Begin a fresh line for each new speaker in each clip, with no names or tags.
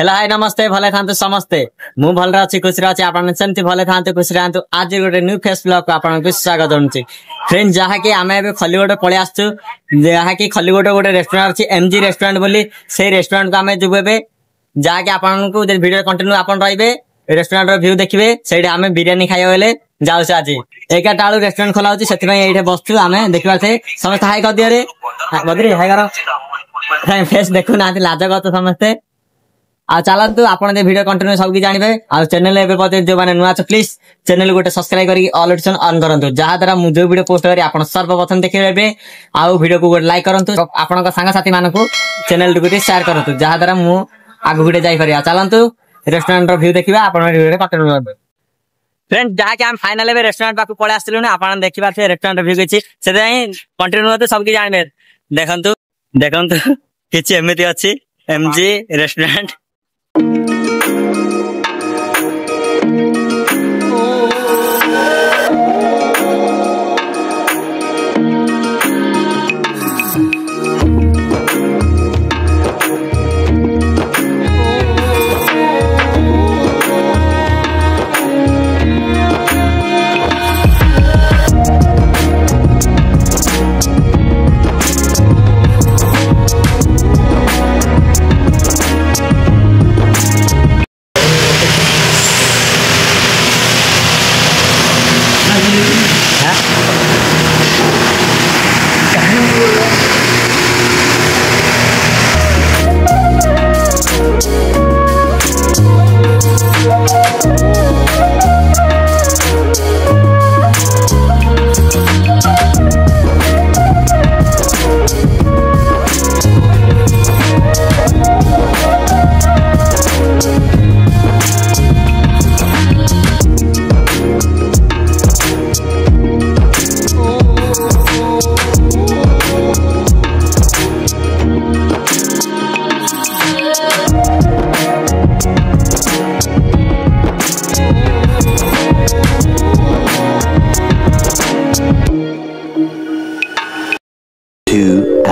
Hello hi नमस्ते भले था समस्ते मु भल अच्छी खुशी अच्छी आपमती भले था खुशी रहा आज गोटे न्यू फेस ब्लॉग को आपको स्वागत जनाऊँ फ्रेंड जहाँकि आम खलीगोट पलि आसचु जहाँकि खलीगोट गोटे रेस्टोरेंट अच्छी एमजी रेस्टोरेंट बोली से रेस्टोरेंट को आम जीवु ए जहाँकि आपको वीडियो कंटिन्यू आप रही रेस्टोरेंट व्यू देखिए से आम बिरियानी खाइबा बेले जाऊँ आज 11टा बेलू रेस्टोरेंट खोला होती से बसचु आम देखा समस्त हाई कर दिए बद्री हाई कर फेस देखु ना लाजगत समस्ते आ चलतु आपन वीडियो कंटिन्यू सब जानवे आ चैनल जो मैंने नुआ प्लीज चैनल गोटे सब्सक्राइब करके ऑल ऑप्शन ऑन करंतु जहाँ द्वारा मुझे जो वीडियो पोस्ट करी आपन सर्वप्रथम देखिबे आ वीडियो को गोटे लाइक करंतु आपन सांग साथी मानकु चैनल को शेयर करंतु जहाँ द्वारा मु आगु गोटे जाई परिया चलतु रेस्टोरेंट रो व्यू देखिबा आपन वीडियो कंटिन्यू करबे फ्रेंड जहाँ कि हम फाइनल रेस्टोरेंट पाक पळे आस्तिलु ना आपन देखिबा से रेस्टोरेंट व्यू किछि से कंटिन्यू होते सब की जानबे देखंतु देखंतु किछि एमिति अछि एमजी रेस्टोरेंट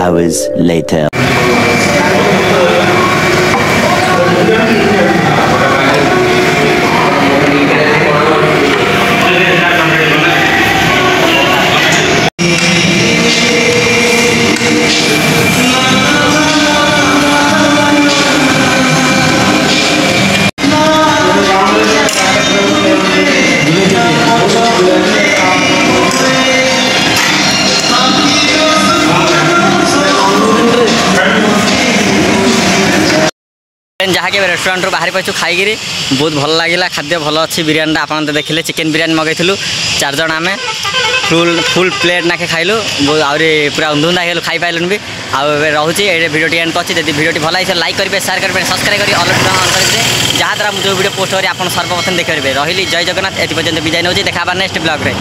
Hours later.
जहाँ के रेस्टोरेंट बाहर पाचु खाई बहुत भल लगे खाद्य भल अच्छी बिरियानी आप देखिले चिकेन बिरियानी मगैलु 4 जन आम फुल प्लेट नाखे खाइलु आहरी पूरा उंधुंदा हो खाई पाइलुन भी रोचे ये वीडियो एंड कर वीडियो भल लगे लाइक करेंगे शेयर करेंगे सब्सक्राइब करेंगे ऑल ऑन करेंगे जहाँ द्वारा मुझे वीडियो पोस्ट करी आप सर्वप्रथम देखिए रही जय जगन्नाथ ये पर्यटन विदाय नौ देखा नेक्स्ट ब्लॉग रे।